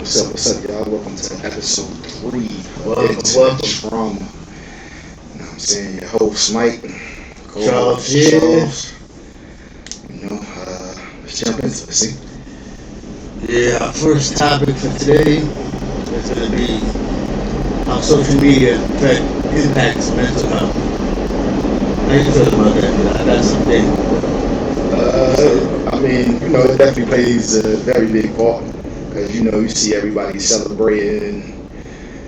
What's up, y'all? Welcome to episode 3 Welcome. Trauma. You know what I'm saying? Your host, Mike. Charles. Charles. Let's jump into it, see? Yeah, our first topic for today is going to be how social media impacts mental health. How you feel about that? That's something. It definitely plays a very big part. Because, you see everybody celebrating,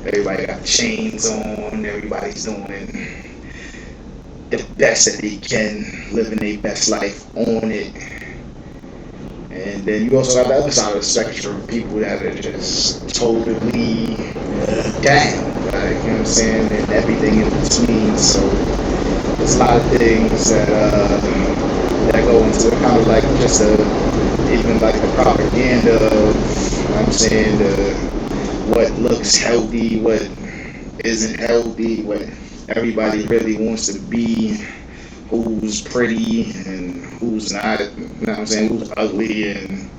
everybody got chains on, everybody's doing the best that they can, living their best life on it. And then you also got the other side of the spectrum, people that are just totally down, like, you know what I'm saying, and everything in between. So there's a lot of things that go into it, kind of like just even like the propaganda of, you know what I'm saying, what looks healthy, what isn't healthy, what everybody really wants to be, who's pretty and who's not, you know what I'm saying, who's ugly, and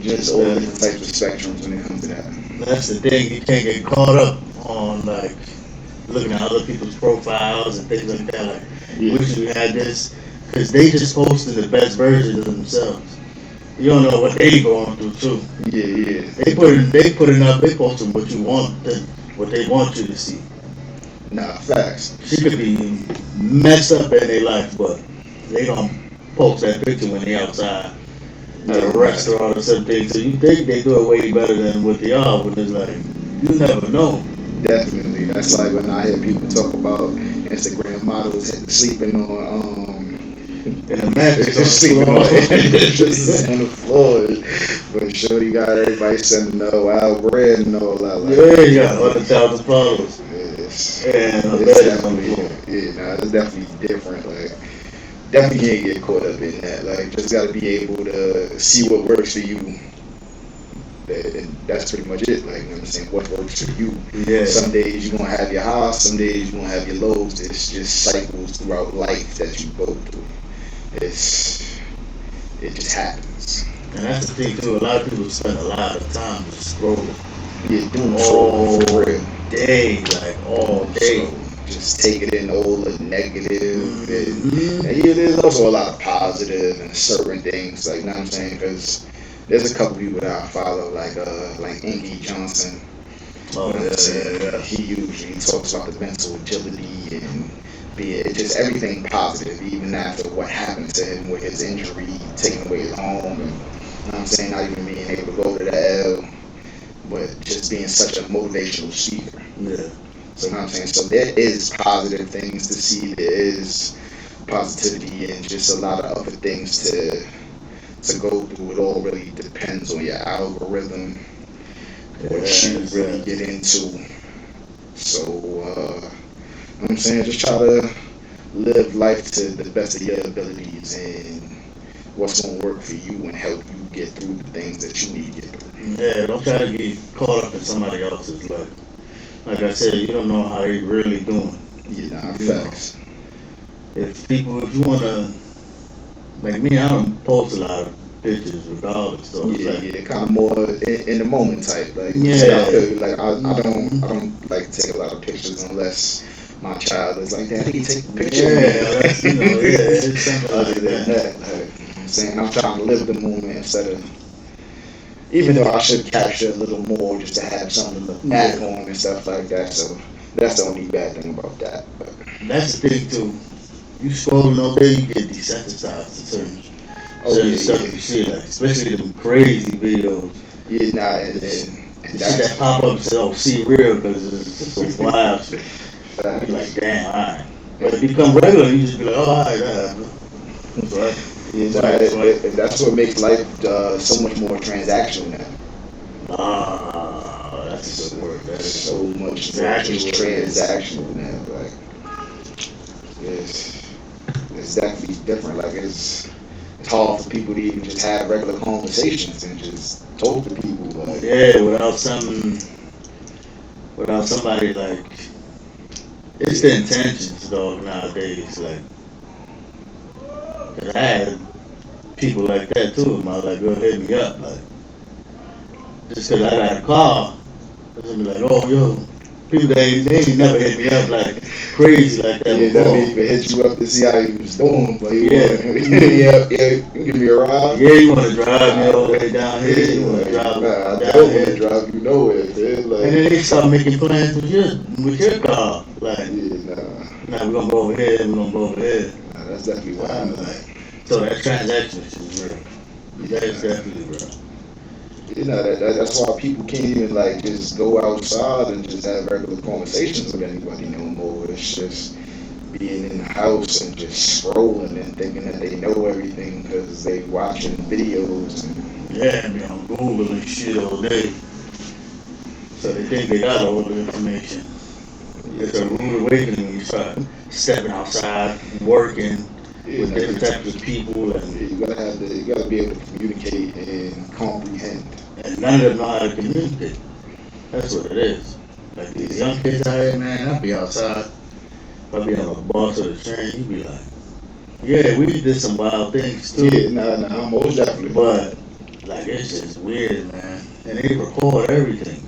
just all different types of spectrums when it comes to that. That's the thing, you can't get caught up on like looking at other people's profiles and things like that, wish we had this, because they just posted the best version of themselves. You don't know what they going through too. Yeah. They posting what you want, what they want you to see. Nah, facts. She could be messed up in their life, but they gonna post that picture when they outside at a restaurant or something. So you think they do it way better than what they are, but it's like, you never know. Definitely. That's like when I hear people talk about Instagram models sleeping on in a mattress sleeping on the floor. But sure, you got everybody sending wild bread and all that. Like, you got 100,000 followers. It's definitely different. Like, definitely can't get caught up in that. Like, just got to be able to see what works for you. And that's pretty much it. Like, you know what I'm saying, what works for you. Yeah. Some days you're gonna have your highs, some days you're gonna have your lows. It's just cycles throughout life that you go through. It just happens. And that's the thing too. A lot of people spend a lot of time just scrolling. Yeah, doing all for real. Day, like all day. So just take it in all the negative. And there's also a lot of positive and certain things. Like, you know what I'm saying? Because there's a couple people that I follow, like Inky Johnson. Oh, yeah. He usually talks about the mental agility and just everything positive, even after what happened to him with his injury, taking away his home, and, you know what I'm saying, not even being able to go to the L, but just being such a motivational speaker. Yeah. So, you know what I'm saying? So there is positive things to see, there is positivity, and just a lot of other things to go through. It all really depends on your algorithm, what you really get into. So, you know what I'm saying, just try to live life to the best of your abilities and what's going to work for you and help you get through the things that you need to get through. Yeah, don't try to get caught up in somebody else's life. Like I said, you don't know how they really doing. Yeah, facts. If you want to, like me, I don't post a lot of pictures regardless. So kind of more in the moment type. Like, I don't like to take a lot of pictures unless my child is like, Daddy, take a picture. It's something other than that. Like, I'm saying, I'm trying to live the moment instead of, even though I should capture a little more just to have something to look back on and stuff like that. So that's the only bad thing about that. But that's the thing too. You scrolling all day, you get desensitized to certain stuff you see, like especially them crazy videos. Yeah, and that pop up says, see real, because it's so wild. I'd be like, damn, alright. But if you become regular, you just be like, oh, alright, that happened. Right. That's what makes life so much more transactional now. That's a good word. That is so much transactional now. Like, it's definitely different. Like, it's hard for people to even just have regular conversations and just talk to people. Like, without somebody like. It's the intentions, dog, nowadays. Like, cause I had people like that too. I was like, girl, hit me up. Like, just because I got a car, they're gonna be like, oh, yo, people they ain't never hit me up like crazy like that Yeah, before. that mean even hit you up to see how you was doing, but you give me a ride. Yeah, you want to drive me all the way down here. You want to drive I down don't want here. to drive you nowhere, man. Like, And then they start making plans with your car. Like, yeah, nah, we're gonna go over here. We're gonna go over here. nah, that's definitely why I'm like, So that transaction is real. That is definitely real. you know, that's why people can't even like just go outside and just have regular conversations with anybody no more. It's just being in the house and just scrolling and thinking that they know everything because they watching videos and Yeah, be on Google and shit all day. So they think they got all the information. It's a rude awakening when you start stepping outside, working with different types of people, and you gotta be able to communicate and comprehend. none of them know how to communicate. That's what it is. Like these young kids out here, man, I'll be outside. I'll be on a bus or the train, he'd be like, yeah, we did some wild things too. Yeah, nah, most definitely. But, like, it's just weird, man. And they record everything.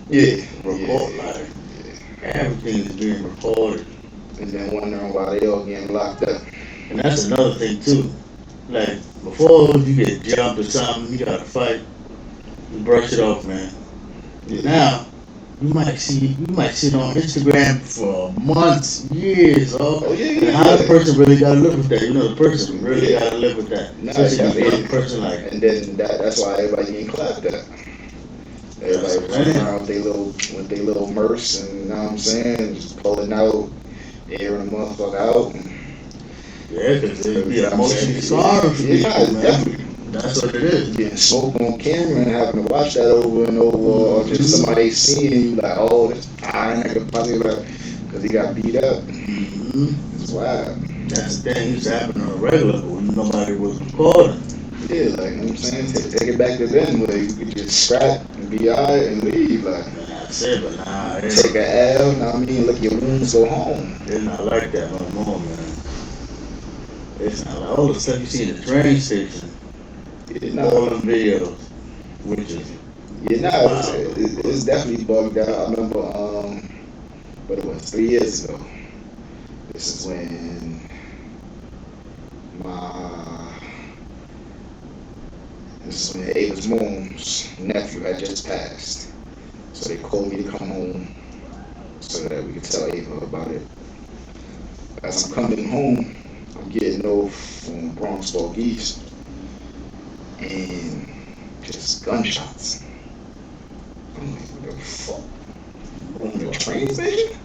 Yeah. Record, like, everything is being recorded. And then wondering why they all getting locked up. And that's another thing, too. Like, before you get jumped or something, you gotta fight, you brush it off, man. Yeah. Now, you might sit on Instagram for months, years, Oh, yeah, and how the person really gotta live with that. You know, the person really gotta live with that. Nah, Especially a young person like. And then that's why everybody getting clapped at. Everybody running around with their little merce and you know what I'm saying, just pulling out, airing the motherfucker out. Yeah, because it'd be emotionally scarring for people, man. Definitely. That's what it is. Getting smoked on camera and having to watch that over and over, or just somebody seeing you like, oh, this fine nigga probably like, because he got beat up. Mm-hmm. It's wild. That's the thing. It used to happen on a regular, but nobody was recording. Yeah, like, you know what I'm saying? Take it back to then where you could just scrap and be alright and leave. Like, That's it, but nah, take a L, know what I mean? Look your wounds, go home. it's not like that no more, man. It's not like all the stuff you see in the train station. Yeah, All nah, them videos, which is it's definitely bugged out. I remember, what it was, 3 years ago. This is when Ava's mom's nephew had just passed. So they called me to come home so that we could tell Ava about it. As I'm coming home, I'm getting off from Bronx Walk East and just gunshots. I'm like, what the fuck? On the train station?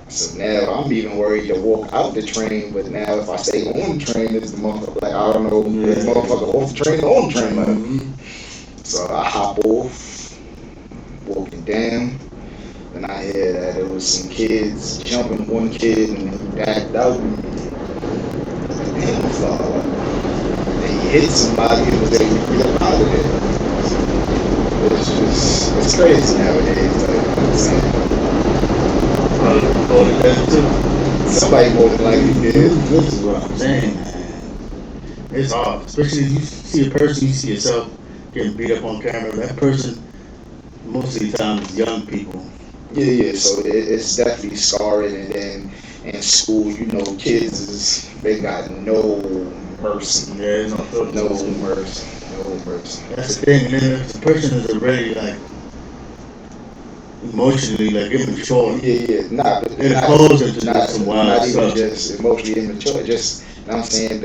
So now I'm even worried to walk out the train, but now if I stay on the train, it's the motherfucker, like, I don't know, is the motherfucker off the train or on the train. Like, so I hop off, walking down, and I hear that there was some kids jumping one kid and he backed out. Damn, fuck. And he hit somebody and was able to get up out of there. It's crazy nowadays, like, you know what I'm saying? probably recorded that too. Somebody more than likely did. This is what I'm saying, man. It's hard, especially if you see a person, you see yourself getting beat up on camera. That person, most of the time, is young people. Yeah. So it's definitely scarring, and then in school, you know, kids they got no mercy. Yeah, no filter. No mercy. That's the thing, and then if the person is already like emotionally like immature, Yeah. Not closes into some wild not even stuff. just emotionally immature. Just, you know what I'm saying,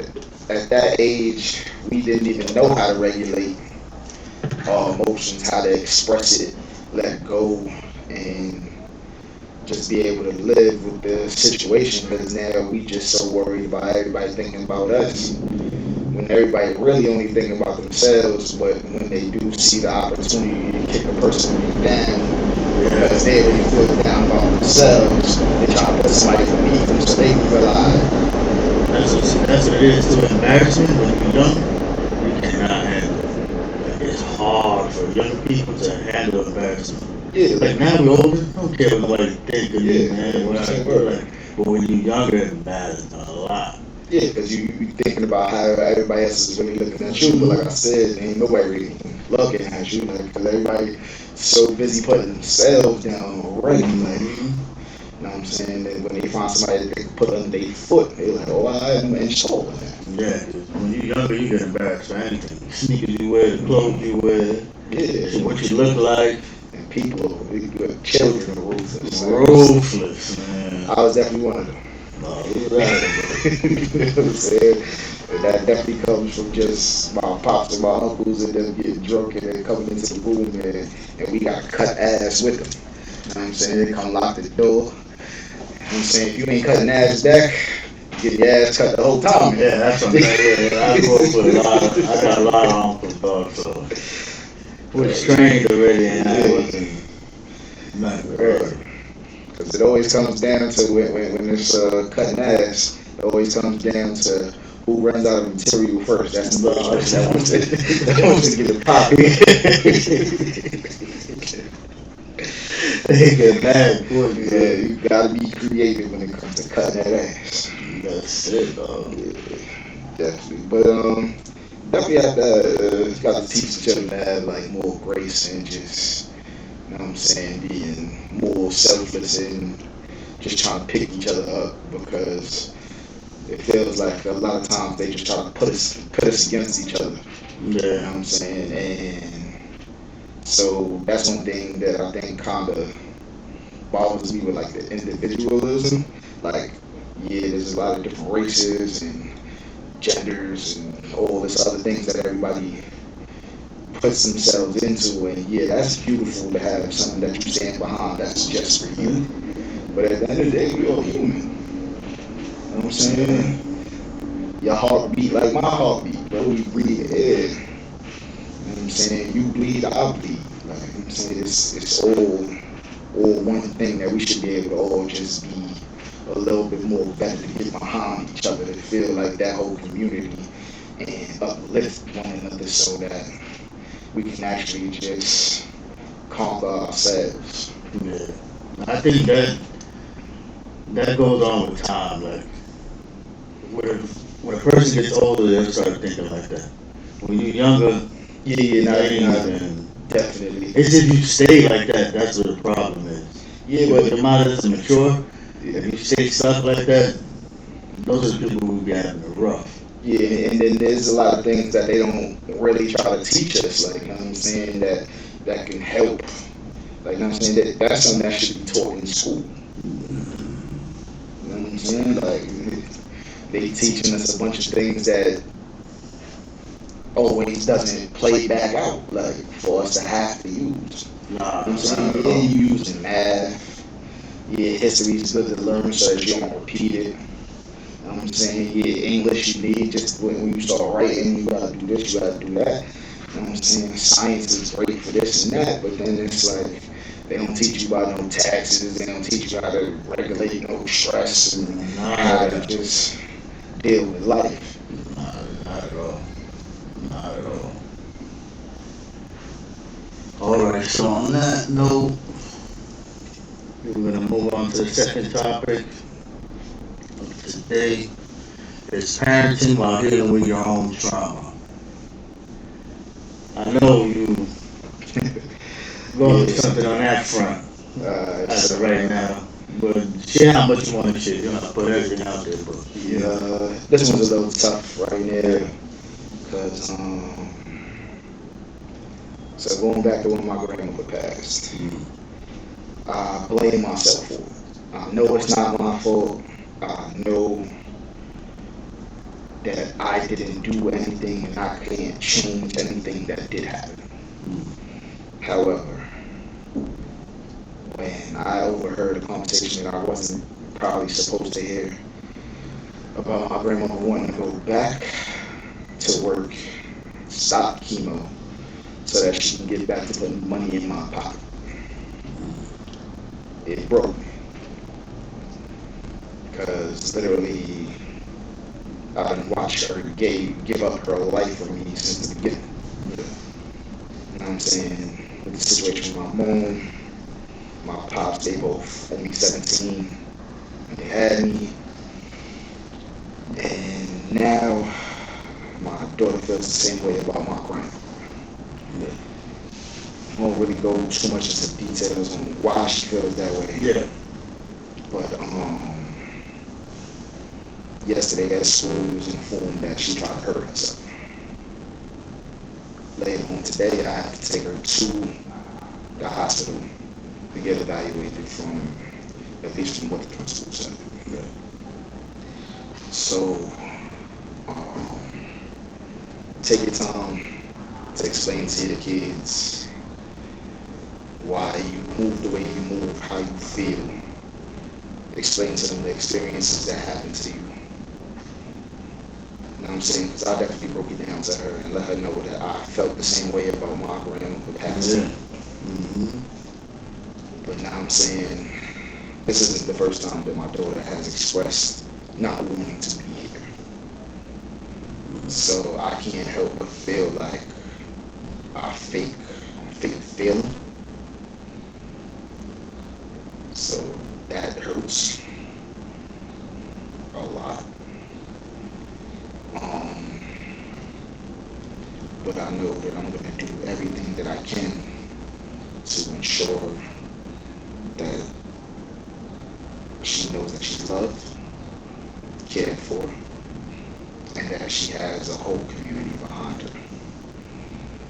at that age, we didn't even know how to regulate our emotions, how to express it, let go, and just be able to live with the situation. Because now we just so worried about everybody thinking about us, when everybody really only thinking about themselves. But when they do see the opportunity to kick a person down, because they already feel down about themselves, they try to put somebody beneath them so they can realize. That's what it is. To embarrassment when you're young, you cannot handle it. Like, it's hard for young people to handle embarrassment. Yeah, Like now we're older, I don't care what nobody think of me, Yeah, man. Whatever. Like, but when you're younger, it matters a lot. yeah, because you thinking about how everybody else is really looking at you. But like I said, ain't nobody really looking at you, like, because everybody so busy putting themselves down already, like, you know what I'm saying? And when they find somebody that they can put under their foot, they're like, oh, I am installed in that. Yeah, 'cause when you're younger, you get embarrassed for anything. Sneakers you wear, the clothes you wear, Yeah. what you look like. And people, children are ruthless. Ruthless, man. I was definitely one of them. No, look at that. You know what I'm saying? And that definitely comes from just my pops and my uncles and them getting drunk and then coming into the room and we got to cut ass with them. You know what I'm saying? They come lock the door. You know what I'm saying? If you ain't cutting ass back, you get your ass cut the whole time. Yeah, that's what I'm saying. I grew up with I got a lot of uncles, dog, so we're trained already and I wasn't nothing. Because it always comes down to when it's cutting ass, it always comes down to who runs out of material first. That's the person that wants to get a poppy. They get mad for you. Yeah, you gotta be creative when it comes to cutting that ass. That's it, dog. Yeah, definitely. But definitely have to got to teach each other to have like more grace and just, you know what I'm saying, being more selfless and just trying to pick each other up, because it feels like a lot of times they just try to put us against each other. Yeah. You know what I'm saying? And so that's one thing that I think kind of bothers me with like the individualism. Like, yeah, there's a lot of different races and genders and all this other things that everybody puts themselves into, and yeah, that's beautiful to have something that you stand behind that's just for you. But at the end of the day, we're all human. You know what I'm saying? Your heart beat like my heartbeat, bro. We breathe air. You know what I'm saying? You bleed, I bleed. Like, you know what I'm saying? It's all one thing that we should be able to all just be a little bit more better to get behind each other, to feel like that whole community and uplift one another so that we can actually just conquer ourselves. Yeah. I think that goes on with time. Like, when a person gets older, they start thinking like that. When you're younger, Definitely. It's if you stay like that, that's what the problem is. Yeah, But but your mind doesn't mature. If you stay stuck like that, those are the people who be having it rough. yeah, and then there's a lot of things that they don't really try to teach us, like, you know what I'm saying, that can help. Like, you know what I'm saying, that's something that should be taught in school. You know what I'm saying? Like, they teaching us a bunch of things that always doesn't play back out, like, for us to have to use. You know what I'm saying? Yeah, you using math. Yeah, history is good to learn so that you don't repeat it. You know what I'm saying? Yeah, English you need just when you start writing, you gotta do this, you gotta do that. You know what I'm saying? Science is great for this and that, but then it's like they don't teach you about no taxes, they don't teach you how to regulate no stress and how to just deal with life. Not at all. Not at all. Alright, so on that note, we're going to move on to the second topic of today. It's parenting while dealing with your own trauma. I know you going through something on that front as of right now, but share how much you want to share. You don't have to put everything out there, but yeah, this one's a little tough right there, because so going back to when my grandmother passed. I blame myself for it. I know it's not my fault. I know that I didn't do anything and I can't change anything that did happen. However, when I overheard a conversation that I wasn't probably supposed to hear about my grandmother wanting to go back to work, stop chemo, so that she can get back to putting money in my pocket, it broke me, because literally I've been watching her give up her life for me since the beginning. You know what I'm saying? With the situation with my mom, my pops, they both only 17 when they had me, and now my daughter feels the same way about my grandma. Yeah. I won't really go too much into details on why she feels that way. Yeah. But yesterday at school, we was informed that she tried to hurt herself. Later on today, I have to take her to the hospital to get evaluated from, at least from what the principal said. Yeah. So, take your time to explain to your kids why you move the way you move, how you feel. Explain to them the experiences that happened to you. You know what I'm saying? Because I definitely broke it down to her and let her know that I felt the same way about my grandmother passing. Yeah. Mm-hmm. But now I'm saying this isn't the first time that my daughter has expressed not wanting to be here. So I can't help but feel like I fake feeling. So that hurts a lot. But I know that I'm going to do everything that I can to ensure that she knows that she's loved, cared for, and that she has a whole community behind her.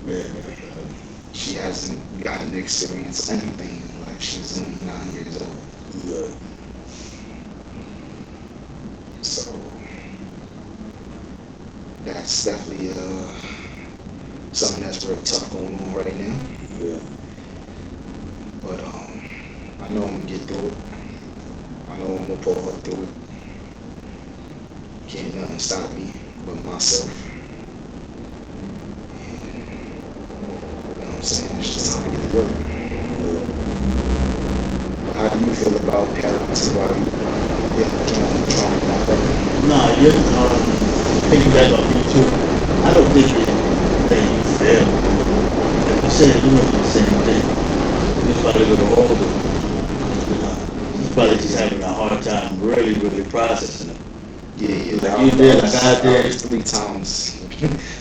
Yeah. She hasn't gotten to experience anything like she's only 9 years old. Yeah. So that's definitely something that's very tough going on right now. Yeah. But I know I'm gonna get through it. I know I'm gonna pull her through it. Can't nothing stop me but myself. And, you know what I'm saying? It's just time to get to work. But how do you feel about parents while you trauma like that? Nah, piggyback off you too. I don't think that you fail. Like you said, you went through the same thing. You're probably a little older. You're probably just having a hard time really processing it. Yeah, Like you did, like I did. I was 3 times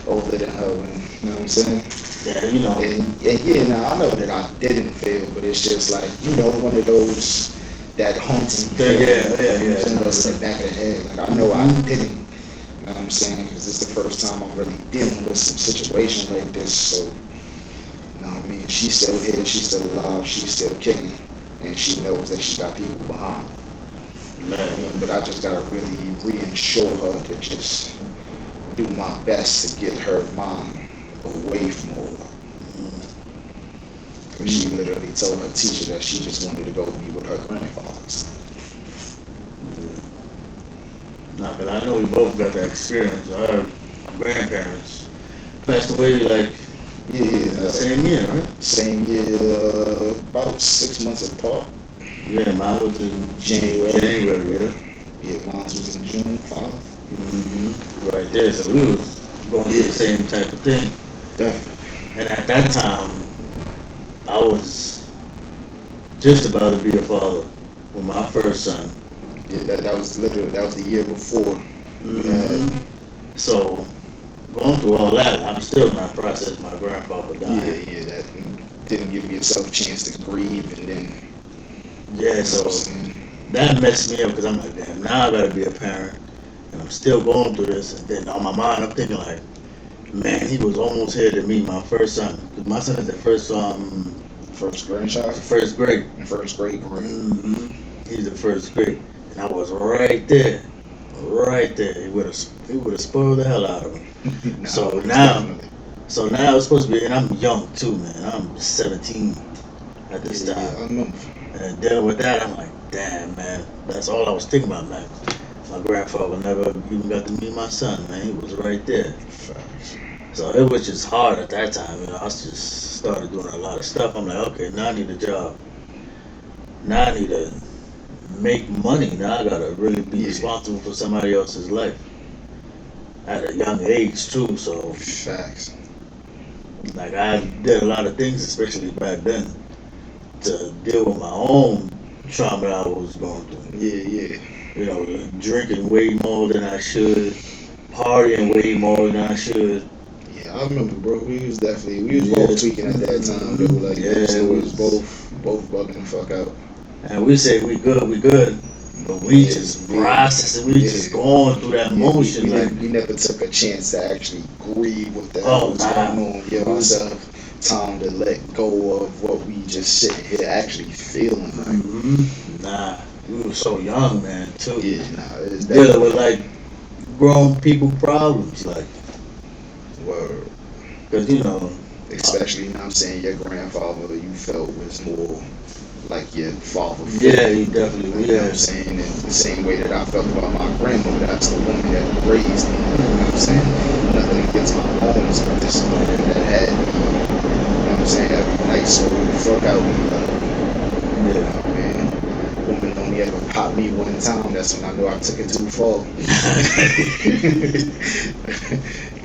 older than her, and, you know what I'm saying? Yeah, you know. And yeah, now I know that I didn't fail, but it's just like, you know, one of those that haunting. Yeah. That's in the back of the head. Like I know I didn't. You know what I'm saying? Because it's the first time I'm really dealing with some situation like this. So, you know what I mean? She's still here. She's still alive. She's still kicking, and she knows that she got people behind her. Man. But I just gotta really reassure her to just do my best to get her mind away from all that. Because she literally told her teacher that she just wanted to go be with her grandfathers. Nah, but I know we both got that experience. Our grandparents passed away like the same year, right? Same year, about 6 months apart. Yeah, mine was in January. yeah. Yeah, mine was in June 5. Mm-hmm. Right there, so we was going through the same type of thing. Definitely. And at that time, I was just about to be a father with my first son. Yeah, that was the year before. Mm-hmm. So, going through all that, I'm still not processing my grandfather dying. Yeah, that didn't give yourself a chance to grieve, and then. Yeah, so that messed me up because I'm like, damn, now I gotta be a parent, and I'm still going through this. And then on my mind, I'm thinking like, man, he was almost here to meet my first son. Cause my son is the first grandchild. First grade. First grade. Mm-hmm. He's the first grade, and I was right there. He would have spoiled the hell out of him. So now it's supposed to be, and I'm young too, man. I'm 17 at this time. Yeah, I remember. And dealing with that, I'm like, damn, man. That's all I was thinking about, man. My grandfather never even got to meet my son, man. He was right there. So it was just hard at that time. You know, I just started doing a lot of stuff. I'm like, okay, now I need a job. Now I need to make money. Now I gotta really be responsible for somebody else's life. At a young age, too, so. Facts. Like, I did a lot of things, especially back then, to deal with my own trauma that I was going through. Yeah. You know, drinking way more than I should, partying way more than I should. Yeah, I remember, bro. We was both tweaking at that time. They were like, it was both bugging the fuck out. And we say we good, but we just processing, we just going through that motion. We never took a chance to actually grieve what the hell was going on. Give ourselves time to let go of what we just sit here actually feeling like. Nah, we were so young, man, too. Yeah, it's dealing with like grown people problems, like. Word. Cause you know, especially, you know what I'm saying, your grandfather, you felt was more like your father. Yeah, he definitely. You know what I'm saying? In the same way that I felt about my grandmother, that's the woman that raised me. You know what I'm saying? Nothing against my moms, but this is the woman that had me. You know what I'm saying? Every night, so the fuck out me. Yeah, man. Woman only ever popped me one time. That's when I knew I took it too far.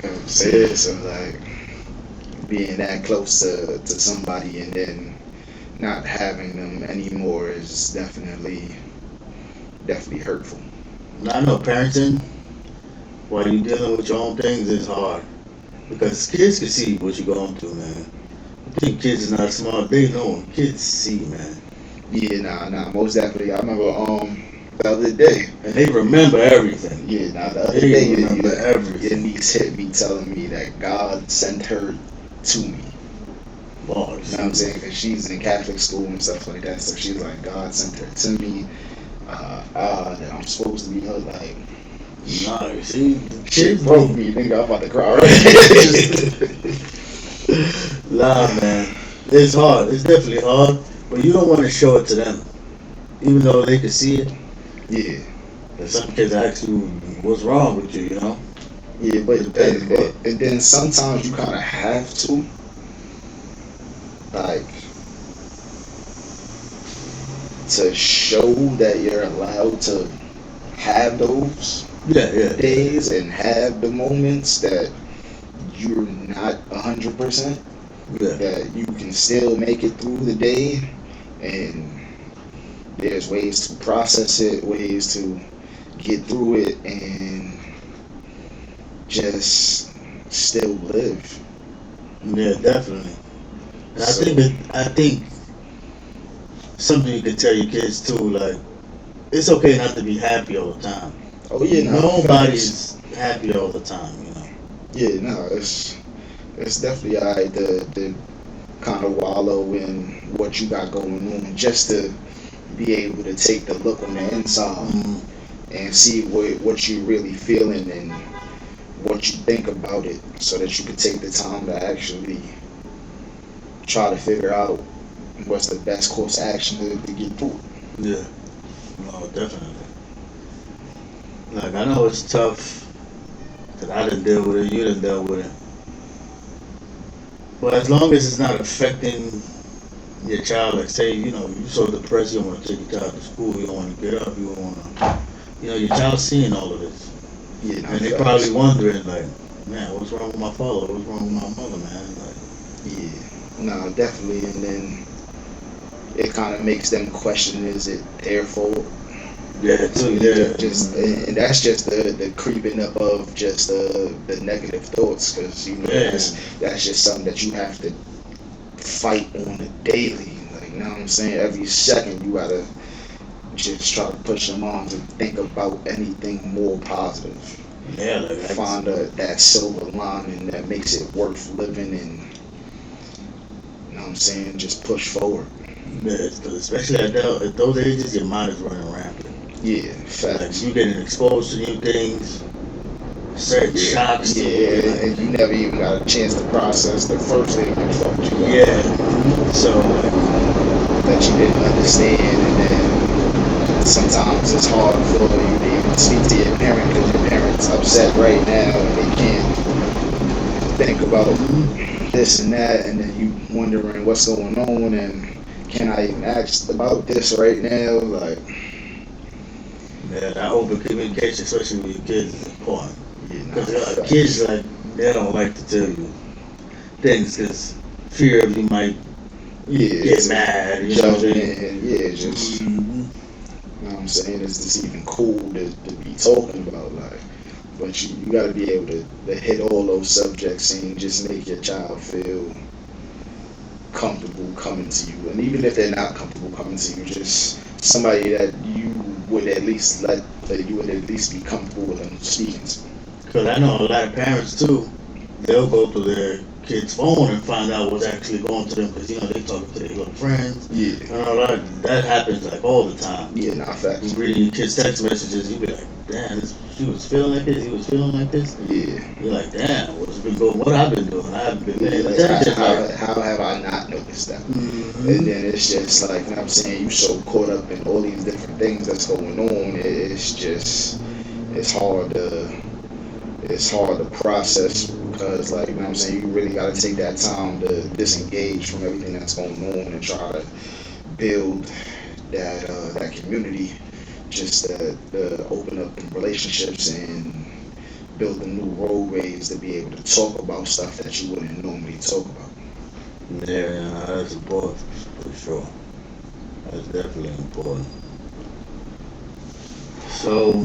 You know what I'm saying? So like being that close to somebody and then not having them anymore is definitely hurtful. I know parenting while you're dealing with your own things is hard because kids can see what you're going through, man. I think kids is not smart. They know when kids see, man. Yeah, nah, most definitely. I remember the other day, and they remember everything. Yeah, the other day, your niece hit me telling me that God sent her to me. Boy, you know what I'm saying? Because she's in Catholic school and stuff like that, so she's like, God sent her to me. That I'm supposed to be her, like. Nah, see, shit broke me, nigga. I'm about to cry. Right? Nah, man, it's hard. It's definitely hard, but you don't want to show it to them, even though they can see it. Yeah. And some kids ask you, what's wrong with you, you know? Yeah, but and then sometimes you kind of have to, like, to show that you're allowed to have those days and have the moments that you're not 100%. That you can still make it through the day, and there's ways to process it, ways to get through it, and just still live. Yeah, definitely. And I think something you can tell your kids too, like, it's okay not to be happy all the time. Oh yeah, nobody's happy all the time, you know. Yeah, no, it's definitely alright to kind of wallow in what you got going on, just to be able to take the look on the inside and see what you're really feeling and what you think about it, so that you can take the time to actually try to figure out what's the best course of action to get through. Yeah, no, definitely. Like, I know it's tough that I didn't deal with it, you didn't deal with it. But as long as it's not affecting your child, like say, you know, you're so depressed, you don't want to take your child to school, you don't want to get up, you don't want to, you know, your child's seeing all of this. Yeah, and they probably wondering, like, man, what's wrong with my father? What's wrong with my mother, man? Like, yeah, no, definitely. And then it kind of makes them question, is it their fault? Yeah, too, yeah. And that's just the creeping up of just the negative thoughts, because you know that's just something that you have to fight on a daily. Like, you know what I'm saying? Every second you gotta just try to push them on to think about anything more positive. Yeah, like find that silver lining that makes it worth living, and you know what I'm saying, just push forward. Yeah, especially at those ages, your mind is running rampant. Yeah, facts. Like, you getting exposed to new things, certain shocks. Yeah, and you never even got a chance to process the first thing that fucked you up. Yeah, so that you didn't understand, and then sometimes it's hard for you to even speak to your parent because your parent's upset right now and they can't think about this and that, and then you wondering what's going on and can I even ask about this right now? Like, yeah, that open communication, especially with your kids, is important. Because Yeah, kids, like, they don't like to tell you things because fear of you might get mad, you know. And just you know what I'm saying, is this even cool to be talking about? Like, But you got to be able to hit all those subjects and just make your child feel comfortable coming to you. And even if they're not comfortable coming to you, just somebody that you would at least be comfortable with them speaking to. Because I know a lot of parents too, they'll go through their kid's phone and find out what's actually going to them, because they talking to their little friends. Yeah. And a lot of that happens like all the time. Yeah, not facts. Reading your kid's text messages, you be like, damn, she was feeling like this, he was feeling like this. Yeah. You're like, damn, what I've been doing? I haven't been paying Like, attention. how have I not noticed that? Mm-hmm. And then it's just like, you know what I'm saying, you so caught up in all these different things that's going on, it's hard to process, because, like, you know what I'm saying, you really got to take that time to disengage from everything that's going on and try to build that community, just to open up relationships and build the new roadways to be able to talk about stuff that you wouldn't normally talk about. Yeah, that's important, for sure. That's definitely important. So,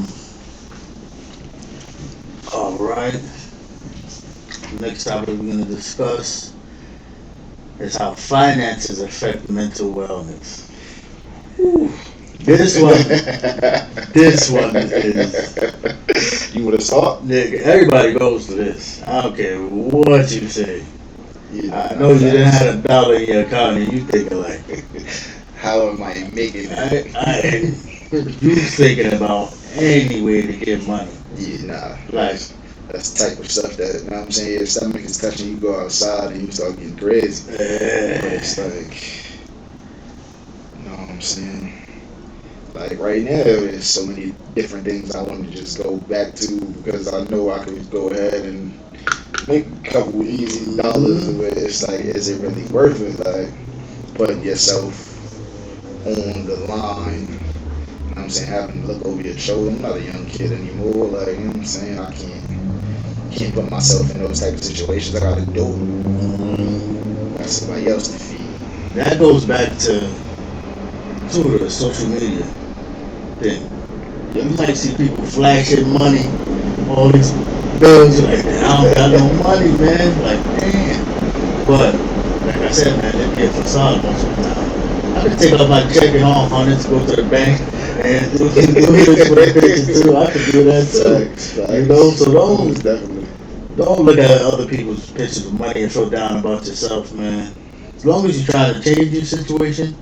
alright. Next topic we're going to discuss is how finances affect mental wellness. Whew. This one is. You would have thought? Nigga, everybody goes to this. I don't care what you say. Yeah, I know you didn't have $1 in your account and you thinking like, how am I making it? You thinking about any way to get money. Yeah, nah. Like, that's the type of stuff that, you know what I'm saying, if stomach is touching, you go outside and you start getting crazy. But it's like, you know what I'm saying? Like right now, there's so many different things I want to just go back to, because I know I could go ahead and make a couple easy dollars, but it's like, is it really worth it? Like, putting yourself on the line, you know what I'm saying, having to look over your shoulder. I'm not a young kid anymore, like, you know what I'm saying, I can't put myself in those type of situations. I gotta do it. Got somebody else to feed. that goes back to the social media thing. You might see people flashing money, all these bills, you're like, I don't got no money, man. Like, damn. But, like I said, man, they get facade most of the time. I could take out my check and all hundreds, go to the bank, and do this for the picture too. I could do that too. You know, so don't look at other people's pictures of money and feel down about yourself, man. As long as you're trying to change your situation,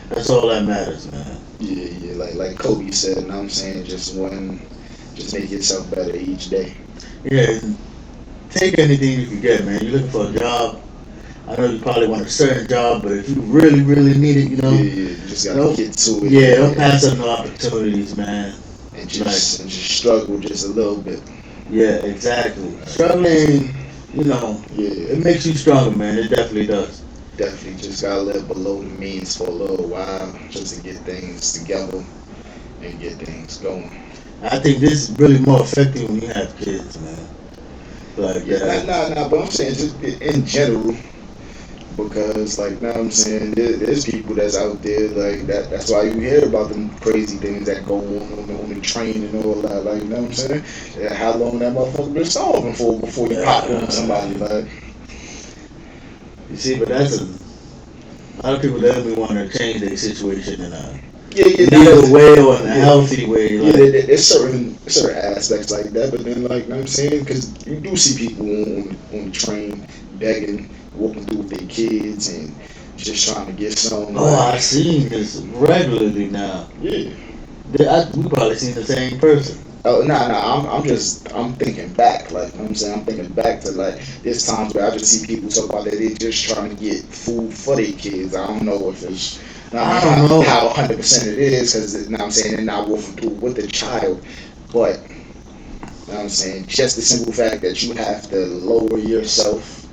that's all that matters, man. Yeah, like Kobe said, you know what I'm saying, just make yourself better each day. Yeah, take anything you can get, man. You're looking for a job. I know you probably want a certain job, but if you really, really need it, you know. Yeah, you just gotta get to it. Yeah, don't pass up no opportunities, man. And just struggle just a little bit. Yeah, exactly. Struggling, you know, yeah, it makes you stronger, man. It definitely does. Definitely just gotta live below the means for a little while, just to get things together and get things going. I think this is really more effective when you have kids, man. Like, Nah, but I'm saying just in general, because, like, now I'm saying there's people that's out there like that. That's why you hear about them crazy things that go on the train and all that. Like, you know what I'm saying? Yeah, how long that motherfucker been solving for before you pop on somebody, like. You see, but that's a lot of people definitely want to change their situation in a legal way or in a healthy way. Like. Yeah, there's certain aspects like that, but then, like, you know what I'm saying, because you do see people on the train begging, walking through with their kids and just trying to get some. Oh, I've seen this regularly now. Yeah. We probably seen the same person. Oh, I'm thinking back, like, you know what I'm saying, I'm thinking back to, like, there's times where I just see people talk about that they're just trying to get food for their kids. I don't know if it's, I don't know how 100% it is, because, you know what I'm saying, they're not walking through with the child, but, you know what I'm saying, just the simple fact that you have to lower yourself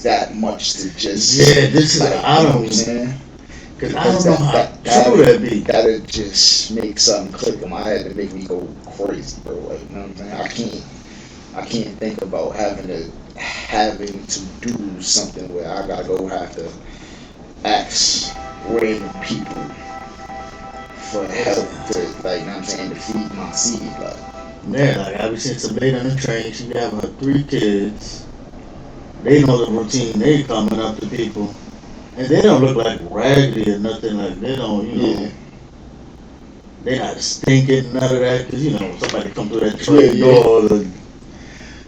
that much to just, this is, like, I don't know what I'm saying. Because I don't know how true that be. That'll just make something click in my head and make me go crazy, bro. Like, you know what I'm saying? I can't think about having to do something where I gotta go have to ask random people for help to, like, you know what I'm saying, to feed my seed. Like, Yeah, like I was seeing some lady on the train. She have her 3 kids. They know the routine. They coming up to people, and they don't look like raggedy or nothing. Like they don't, they not stinking none of that. Cause somebody come through that train door,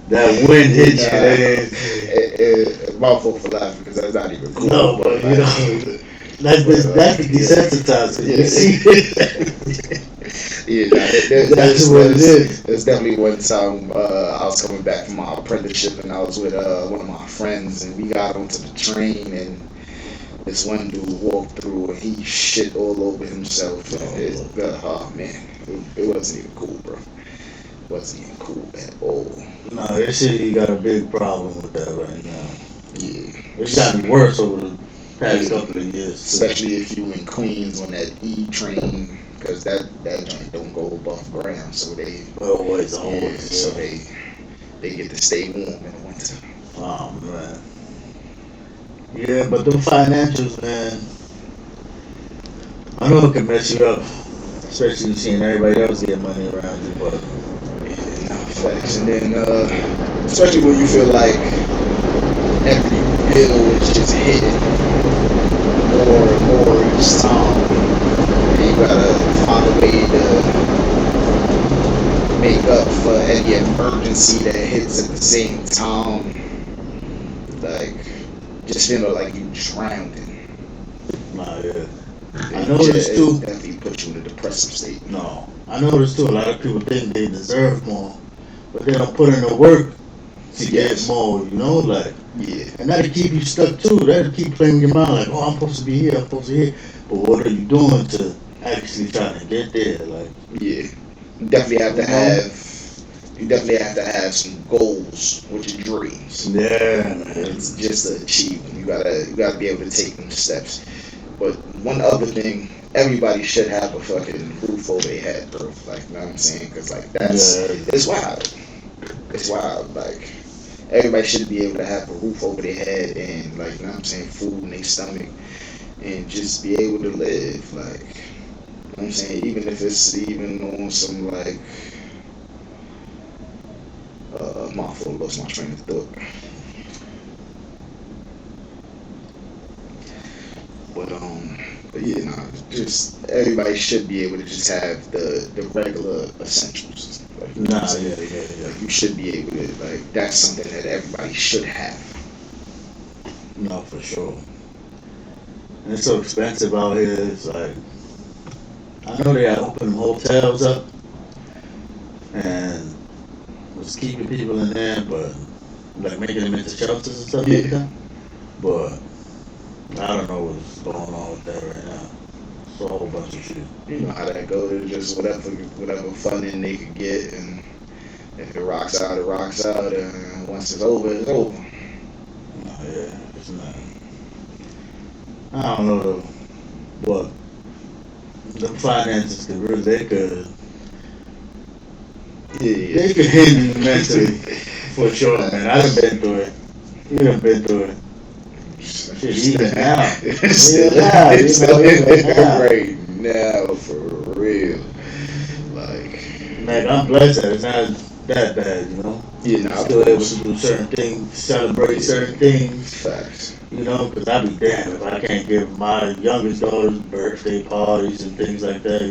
that wind hit you. My fault for laughing because that's not even cool. No, but that's desensitizing. Yeah. You see. That's what it is. There's definitely one time I was coming back from my apprenticeship and I was with one of my friends and we got onto the train and this one dude walked through and he shit all over himself. Oh man, it wasn't even cool, bro. It wasn't even cool at all. No, this city got a big problem with that right now. Yeah. It's gotten worse over the past couple of years. Especially if you in Queens on that E train. Because that joint don't go above ground, so they always. So they get to stay warm in the winter. Oh man. Yeah, but them financials, man, I know it can mess you up, especially seeing everybody else get money around you. But facts. And then especially when you feel like every bill is just hitting more and more each time. You gotta find a way to make up for any emergency that hits at the same time. Like, just feeling like you drowning. Nah, yeah. I noticed too. It definitely puts you in a depressive state. No, I noticed too. A lot of people think they deserve more, but they don't put in the work to get more. Like. Yeah. And that'll keep you stuck too. That'll keep playing in your mind like, oh, I'm supposed to be here. I'm supposed to be here. But what are you doing to actually trying to get there? Like, yeah, you definitely have to have some goals with your dreams. Yeah, man. It's just to achieve them. You gotta be able to take them steps. But one other thing, everybody should have a fucking roof over their head, bro. Like, you know what I'm saying? Because like it's wild. It's wild. Like, everybody should be able to have a roof over their head and, like, you know what I'm saying, food in their stomach and just be able to live. Like, you know what I'm saying? Even if it's even on some, like, my fault, lost my train of thought. But yeah, just everybody should be able to just have the regular essentials. Like, you know what I'm saying? Like, you should be able to, like, that's something that everybody should have. No, for sure. And it's so expensive out here. It's like, I know they are opening hotels up and was keeping people in there, but like making them into shelters and stuff like that. But I don't know what's going on with that right now. It's a whole bunch of shit. You know how that goes. Just whatever funding they could get, and if it rocks out, it rocks out, and once it's over, it's over. No, yeah, it's not. I don't know what the finances could really, they could hinder you mentally, for sure, man. I done been through it. You done been through it. Shit, even now. Right now, for real. Like, man, I'm blessed that it's not that bad, Yeah, still able to do certain things, celebrate certain things. Facts. Because I'd be damned if I can't give my youngest daughter's birthday parties and things like that,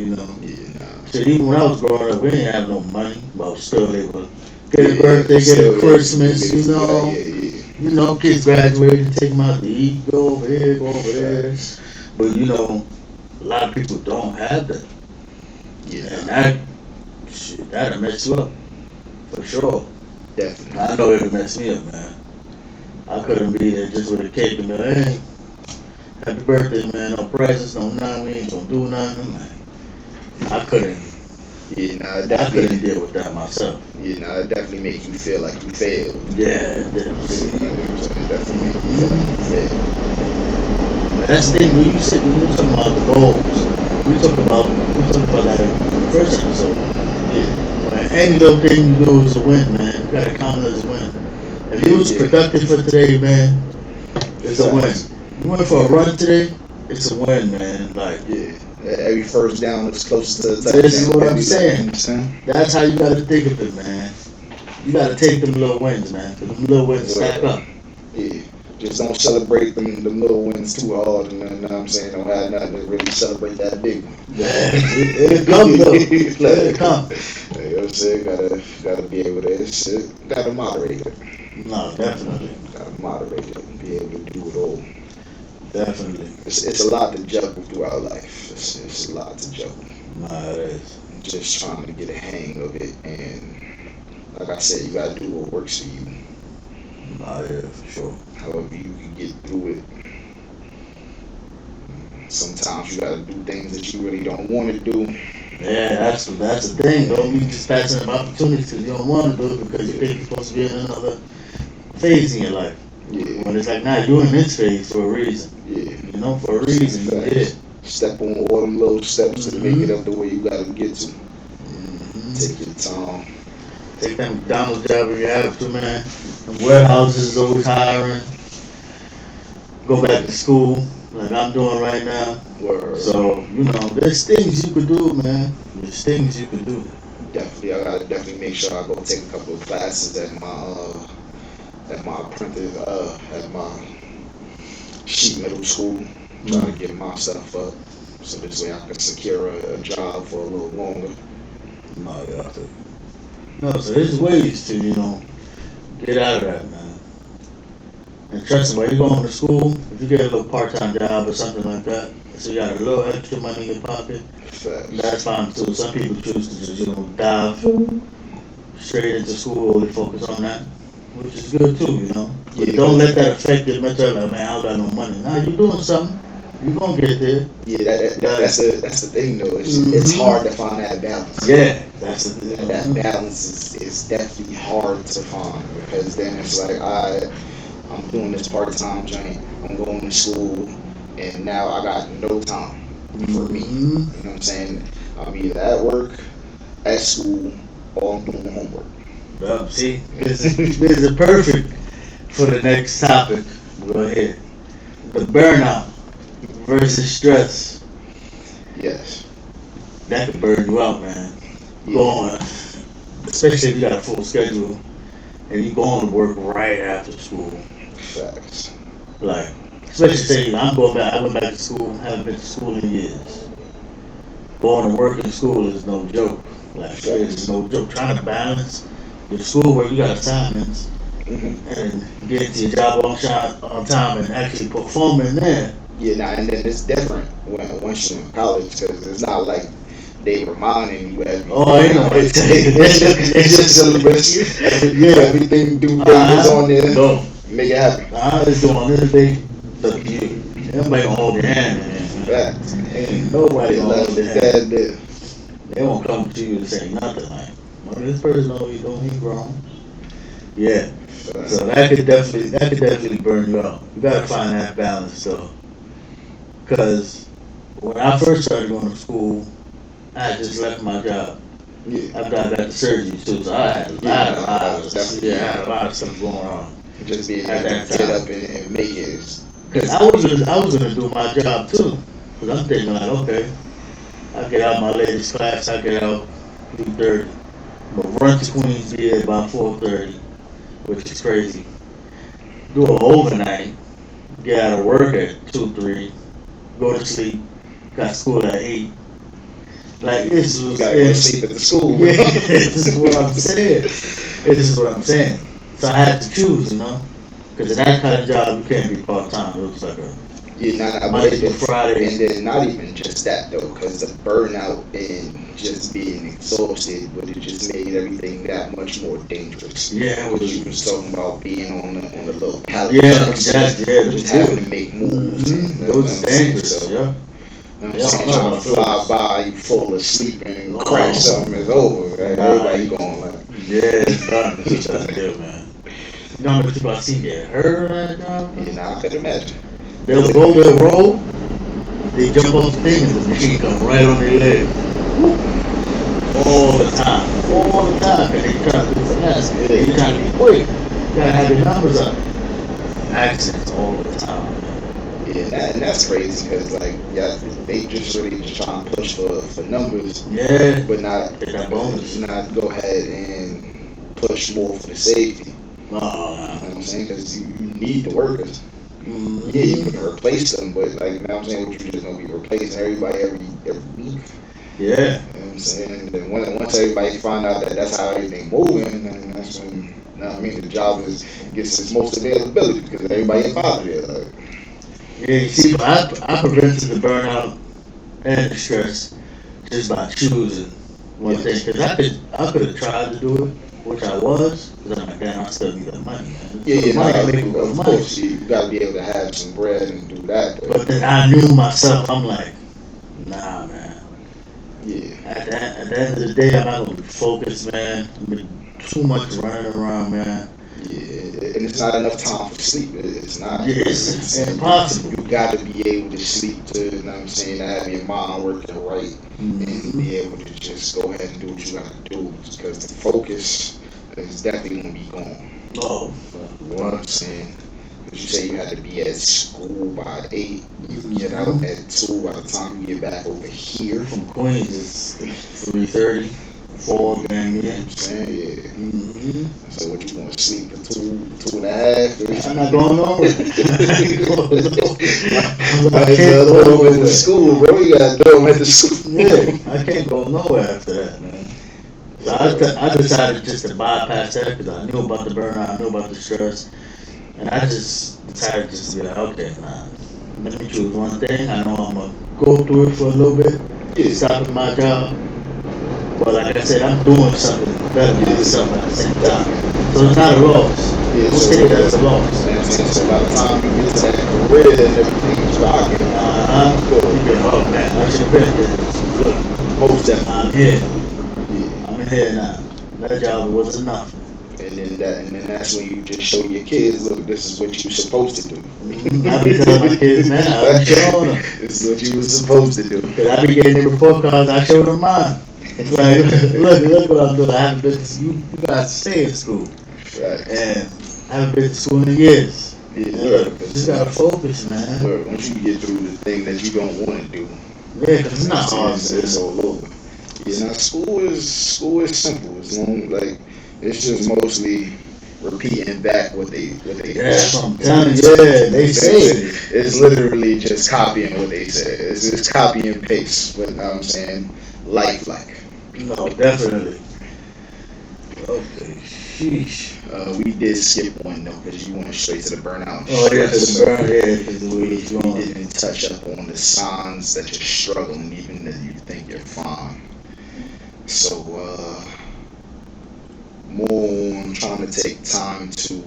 Shit, even when I was growing up, we didn't have no money, but still able to get a birthday, get a Christmas, kids graduated, take them out to eat, go over here, go over there. But, a lot of people don't have that. Yeah. And that'll mess you up, for sure. Definitely. I know it'll mess me up, man. I couldn't be there just with a cake and be like, hey, happy birthday, man. No presents, no nothing. We ain't gonna do nothing. I couldn't. I couldn't deal with that myself. It definitely make you feel like you failed. Yeah, it definitely make you feel like you failed. But that's the thing, when you talking about the goals, we talk about that in the first episode. Any little thing you do is a win, man. You gotta count it as a win. If you was productive for today, man, it's a win. You went for a run today, it's a win, man. Like, Every first down is close to a touchdown. This is what I'm saying. You know what I'm saying? That's how you got to think of it, man. You got to take them little wins, man. Because them little wins stack up. Yeah. Just don't celebrate them little wins too hard, and you know what I'm saying? Don't have nothing to really celebrate that big one. Yeah, it comes though. It comes. You know what I'm saying? Gotta be able to, gotta moderate it. No, definitely. Gotta moderate it and be able to do it all. Definitely. It's a lot to juggle throughout life. It's a lot to juggle. Nah, it is. Just trying to get a hang of it, and like I said, you gotta do what works for you. Nah, yeah, for sure. However you can get through it. Sometimes you gotta do things that you really don't want to do. Yeah, that's the thing. Don't be just passing up opportunities because you don't want to do it because you think you're supposed to be in another phase in your life. Yeah. When it's like, nah, you're in this phase for a reason. Yeah. You know, for a reason. You did it. Step on all them little steps to make it up the way you gotta get to. Take your time. Take that McDonald's job if you have to, man. The warehouses is always hiring. Go back to school like I'm doing right now. Word. So, you know, there's things you could do, man. There's things you could do. Definitely, I gotta definitely make sure I go take a couple of classes at my apprentice, at my sheet metal school. Trying to get my stuff up so this way I can secure a job for a little longer. No, yeah. No, so there's ways to, you know, get out of that, man. And trust me, while you're going to school, if you get a little part-time job or something like that, so you got a little extra money in your pocket, that's fine too. Some people choose to just, you know, dive straight into school, only focus on that, which is good too, you know. But don't let that affect your mental, like, man, I don't got no money. Nah, you're doing something. You're going to get there. Yeah, that's the thing, though. It's hard to find that balance. Yeah, that's the thing. That balance is definitely hard to find, because then it's like, I'm doing this part-time joint, I'm going to school, and now I got no time for me. You know what I'm saying? I'm either at work, at school, or I'm doing homework. Well, see, this is perfect for the next topic. Go ahead. The burnout versus stress. Yes. That could burn you out, man. Going, especially if you got a full schedule and you going to work right after school. Facts. Like, especially say I went back to school, haven't been to school in years. Going to work in school is no joke. Like, it's no joke. Trying to balance your schoolwork, you got assignments, and getting to your job on time and actually performing there. Yeah, and then it's different once you're in college, because it's not like they reminding you everything. Oh, I know. It's just celebration. Yeah, everything due date is on there. No. Make it happen. I was doing anything. Look, you. Everybody gonna hold your hand, man. Facts. Ain't nobody gonna hold your hand. There. They won't come to you to say nothing like, well, this person know what he's doing, he's wrong. Yeah. So that could definitely burn you out. You gotta find that balance though. Because when I first started going to school, I just left my job. Yeah. After I got the surgery too, so I had a lot of stuff going on. Just being able to get up and make it. Because I was gonna do my job too. Because I'm thinking like, okay, I get out my latest class, I get out 2:30. But run to Queens be at about 4:30, which is crazy. Do an overnight, get out of work at 2-3, go to sleep, got school at 8. Like, this was gotta go to sleep at the school. Yeah, this is what I'm saying. This is what I'm saying. So I had to choose, you know, because in that kind of job you can't be part time. It was like a Monday to Friday, and then not even just that though, because the burnout and just being exhausted, but it just made everything that much more dangerous. Yeah, what you was talking about being on the little pallet. Yeah, exactly. Yeah, just having to make moves. It was dangerous. Yeah. I'm trying to fly by, you fall asleep and crash something, it's over. Right? Everybody going like, yeah, it's done. It's done, man. You know how many people I see get hurt on that job? Yeah, nah, I could imagine. They'll roll, they jump off the thing and the machine come right on their leg. All the time. And they try to do fast. They try to be quick. You gotta have your numbers up. Accidents all the time. Yeah, and that's crazy because like they just really just trying to push for numbers, Yeah, but not get that bonus. not go ahead and push more for the safety. You know what I'm saying? Because you need the workers. Yeah, you can replace them, but like, you know what I'm saying, what you just gonna be replacing everybody every week. Yeah. You know what I'm saying? And then once everybody find out that that's how everything moving, then that's when, you know what I mean, the job gets its most availability because everybody involved there. Like, Yeah, you see, but I prevented the burnout and the stress just by choosing one thing. Because I could have tried to do it, which I was. Because I'm like, damn, I still need that money, man. Of course, you gotta be able to have some bread and do that. But then I knew myself, I'm like, nah, man. Yeah. At the end of the day, I'm not gonna be focused, man. I'm gonna be too much running around, man. Yeah, and it's not enough time for sleep. It's not. Yes, it's impossible. You got to be able to sleep to, you know what I'm saying, to have your mind working right and be able to just go ahead and do what you got to do because the focus is definitely going to be gone. Oh, you know what I'm saying? Because you say you had to be at school by 8, you get out at 2 by the time you get back over here. From Queens, it's 3:30. 4 gang, yeah. I'm saying, So what you want to sleep for 2.5? I'm not going nowhere. I can't go nowhere to school, bro. You gotta throw them at the school. Yeah, I can't go nowhere after that, man. So I decided just to bypass that because I knew about the burnout, I knew about the stress, and I just decided just to be like, okay, nah, let me choose one thing. I know I'm gonna go through it for a little bit, stop at my job. But like I said, I'm doing something better than myself at the same time. So it's not a loss. Yeah, We'll say that's a loss. So by the time you get to that career and everything's rocking, you get, oh man, I should have been there. Good. Most definitely. I'm here. Yeah. I'm here now. That job was enough. And then that's when you just show your kids, look, this is what you're supposed to do. I be telling my kids, man, I be showing them. This is what you were supposed to do. Because I be getting the report cards, I show them mine. It's like, look what I'm doing. I haven't been to school. You guys stay in school. Right. And I haven't been to school in years. Yeah, just gotta focus, man. Look, once you get through the thing that you don't want to do, yeah, because it's not hard. It's all over. Yeah, now school is simple. It's long, like it's just mostly repeating back what they yeah, they say it. It's literally just copying what they said. It's just copy and paste. But you know what I'm saying, lifelike. No, definitely. Okay, sheesh. We did skip one though because you went straight to the burnout. Oh yeah, to the burn. Yeah, because the way it's going. We didn't touch up on the signs that you're struggling, even that you think you're fine. So more on trying to take time to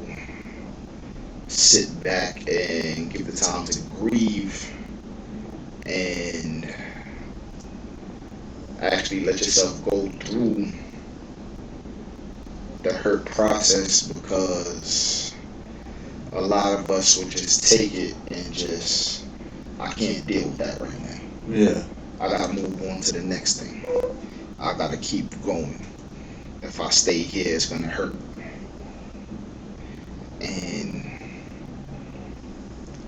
sit back and give the time to grieve and actually let yourself go through the hurt process, because a lot of us would just take it and just, I can't deal with that right now. Yeah. I gotta move on to the next thing. I gotta keep going. If I stay here, it's gonna hurt. And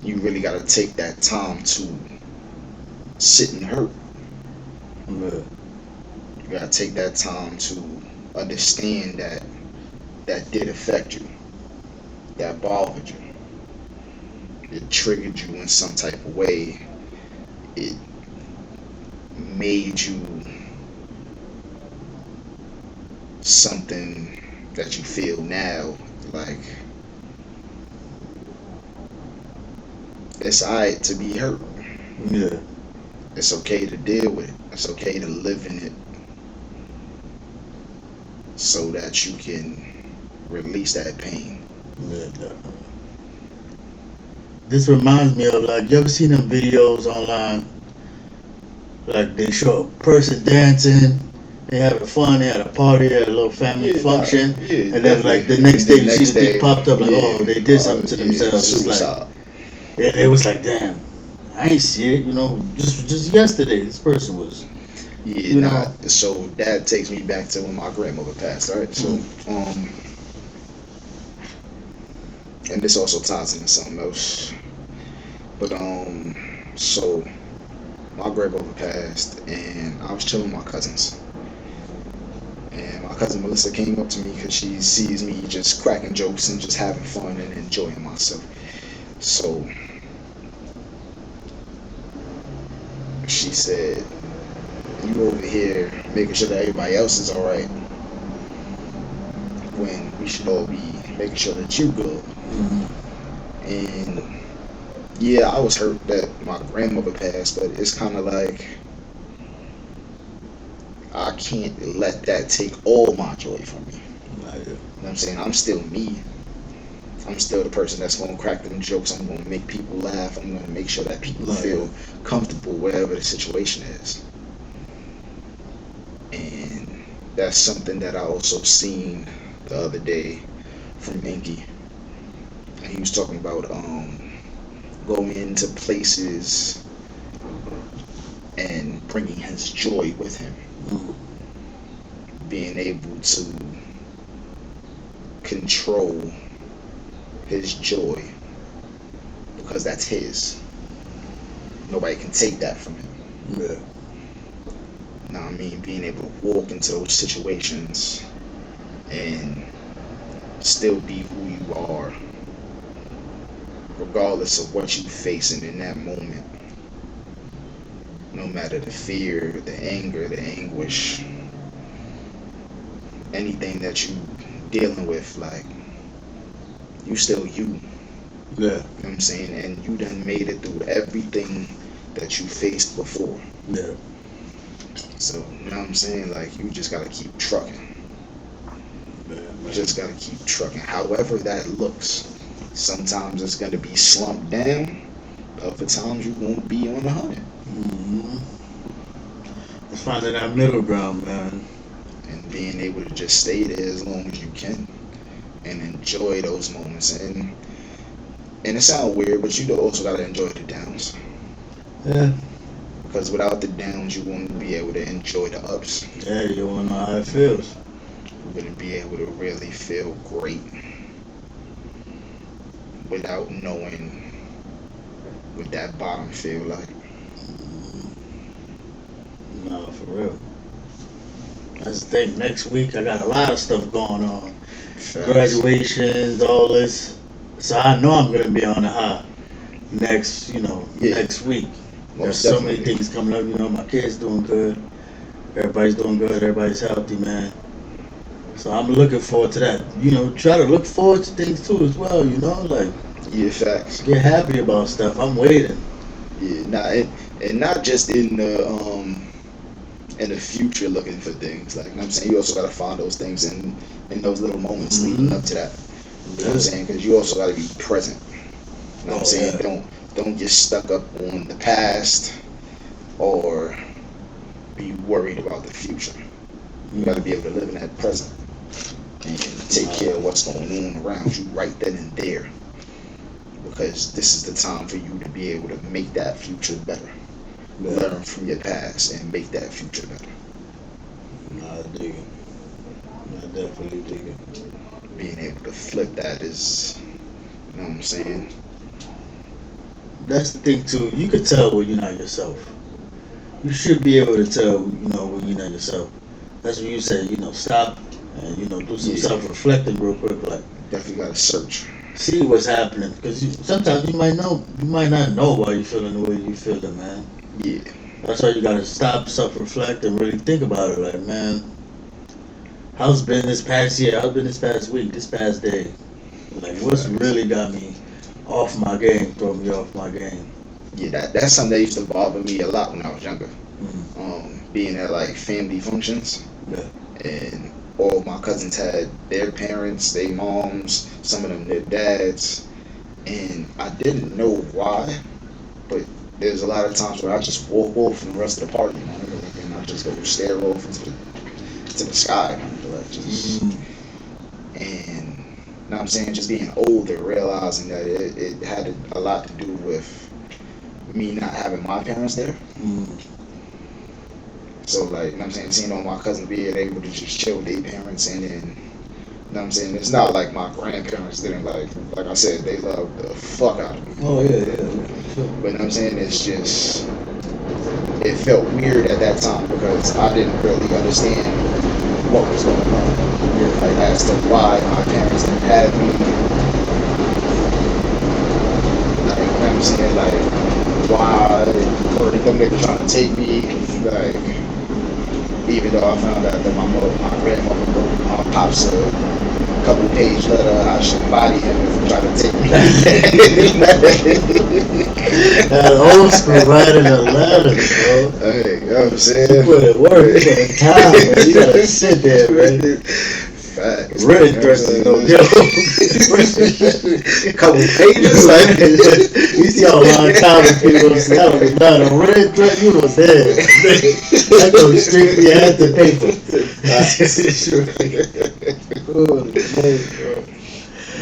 you really gotta take that time to sit and hurt. Yeah. You gotta take that time to understand that did affect you, that bothered you, it triggered you in some type of way, it made you something that you feel now. Like, it's alright to be hurt. Yeah. It's okay to deal with it. It's okay to live in it, so that you can release that pain. Yeah, definitely. This reminds me of, like, you ever seen them videos online? Like, they show a person dancing, they having fun, they had a party, they had a little family function, and then, like, the next day you see the thing popped up, like, oh, they did something to themselves. It's like, yeah, it was like, damn, I ain't see it, you know, just yesterday, this person was, you know. So that takes me back to when my grandmother passed, right? So, and this also ties into something else. But so my grandmother passed, and I was chilling with my cousins. And my cousin Melissa came up to me because she sees me just cracking jokes and just having fun and enjoying myself. So she said, "You over here making sure that everybody else is all right, when we should all be making sure that you good." And yeah, I was hurt that my grandmother passed, but it's kind of like I can't let that take all my joy from me. You know what I'm saying? I'm still me. I'm still the person that's going to crack them jokes. I'm going to make people laugh. I'm going to make sure that people feel comfortable wherever the situation is. And that's something that I also seen the other day from Inky. And he was talking about going into places and bringing his joy with him. Being able to control his joy, because that's his. Nobody can take that from him. Yeah. Now, I mean, being able to walk into those situations and still be who you are, regardless of what you're facing in that moment. No matter the fear, the anger, the anguish, anything that you dealing with, like, you still you. Yeah. You know what I'm saying? And you done made it through everything that you faced before. Yeah. So, you know what I'm saying? Like, you just gotta keep trucking. You just gotta keep trucking. However that looks. Sometimes it's gonna be slumped down. Other times you won't be on 100. Just finding that middle ground, man. And being able to just stay there as long as you can. And enjoy those moments. And it sounds weird, but you also gotta enjoy the downs. Yeah. Because without the downs, you won't be able to enjoy the ups. Yeah, you wanna know how it feels. You wouldn't be able to really feel great without knowing what that bottom feel like. No, for real. That's the thing. Next week, I got a lot of stuff going on. Graduations, all this. So I know I'm gonna be on the high next week. There's so many things coming up. You know, my kids doing good. Everybody's doing good. Everybody's healthy, man. So I'm looking forward to that. You know, try to look forward to things too as well. You know, like facts. Get happy about stuff. I'm waiting. Yeah, and not just in the future looking for things. Like, you know what I'm saying, you also gotta find those things in those little moments leading up to that. You know what I'm saying? Because you also gotta be present. You know what I'm saying? Yeah. Don't get stuck up on the past or be worried about the future. You gotta be able to live in that present and take care of what's going on around you right then and there. Because this is the time for you to be able to make that future better. Yeah. Learn from your past and make that future better. I dig it. I definitely dig it. Being able to flip that is, you know what I'm saying? That's the thing too. You can tell when you're not yourself. You should be able to tell, when you're not yourself. That's when you say, stop and do some self-reflecting real quick. Like, Definitely gotta search. See what's happening, because sometimes you might not know why you're feeling the way you're feeling, man. Yeah. That's why you gotta stop, self-reflect, and really think about it. Like, man, how's been this past year? How's been this past week? This past day? Like, what's really got me off my game? Throw me off my game. Yeah, that's something that used to bother me a lot when I was younger. Mm-hmm. Being at like family functions. Yeah. And all my cousins had their parents, their moms, some of them their dads, and I didn't know why, but there's a lot of times where I just walk off from the rest of the party, and I just go stare off into the sky, and you know what I'm saying, just being older, realizing that it had a lot to do with me not having my parents there. So, like, you know what I'm saying, seeing all my cousins being able to just chill with their parents, and then You know what I'm saying? It's not like my grandparents didn't like I said, they loved the fuck out of me. Oh yeah. But you know what I'm saying? It's just, it felt weird at that time because I didn't really understand what was going on. Like as to why my parents didn't have me. Like, you know what I'm saying? Like, why were them niggas trying to take me? Like, even though I found out that my grandmother wrote my pops a couple page letter how she body him if he tried to take me. That old school writing a letter, bro. Hey, you know what I'm saying? You put it work, you got time, man. You gotta sit there, man. Facts. Written dressing, no joke. Couple pages, like You see all line time with people say, I don't know, a red dress, you was dead. That goes straight to your head to paper. Oh, man, bro.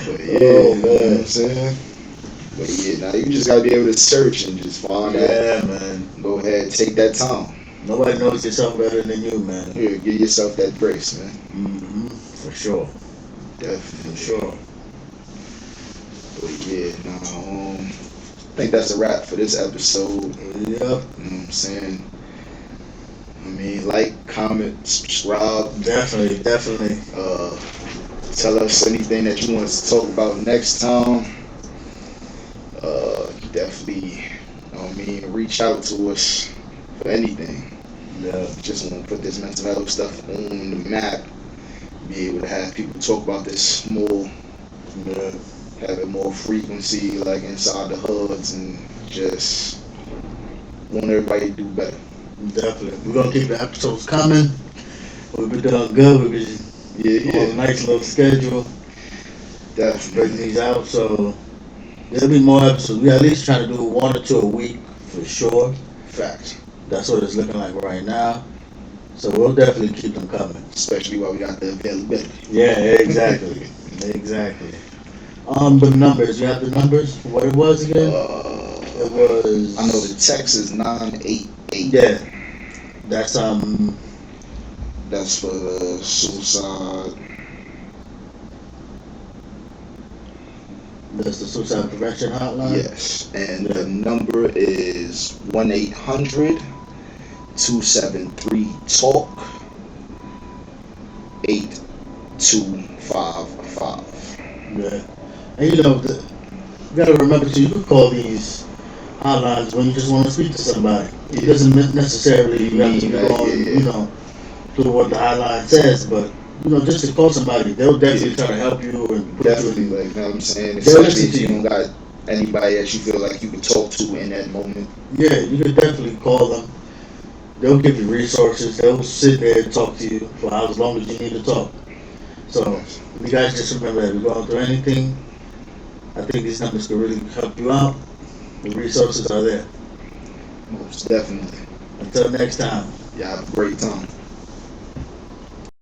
But yeah, you know what I'm saying? But yeah, now you just gotta be able to search and just find out. Yeah, man. Go ahead, take that time. Nobody knows yourself better than you, man. Here, give yourself that grace, man. Mm-hmm. For sure. Definitely. For sure. But yeah, I think that's a wrap for this episode. Yep. You know what I'm saying? I mean, like, comment, subscribe. Definitely. Tell us anything that you want us to talk about next time. Definitely, reach out to us for anything. Yeah. Just want to put this mental health stuff on the map. Be able to have people talk about this more. Yeah. Have it more frequency, like inside the hoods, and just want everybody to do better. Definitely. We're gonna keep the episodes coming. We've been doing good. We've been on a nice little schedule. Definitely. Bringing these out, so there'll be more episodes. We at least try to do 1 or 2 a week for sure. Facts. That's what it's looking like right now. So we'll definitely keep them coming. Especially while we got the availability. Yeah, exactly. Exactly. The numbers. You have the numbers? What it was again? It was. I know the text is 988. Yeah. That's That's for the suicide. That's the suicide prevention hotline. Yes, and the number is 1-800-273-TALK 8255. Yeah. And you know, you gotta remember too, you can call these hotlines when you just want to speak to somebody. It doesn't necessarily you have to be going, through what the hotline says, but just to call somebody, they'll definitely try to help you and put Definitely, you in. like, you know what I'm saying? They'll Especially listen if to you you. don't got anybody that you feel like you can talk to in that moment. Yeah, you can definitely call them. They'll give you resources. They'll sit there and talk to you for as long as you need to talk. So you guys just remember that if you're going through anything, I think these numbers can really help you out. The resources are there. Most definitely. Until next time. Y'all have a great time.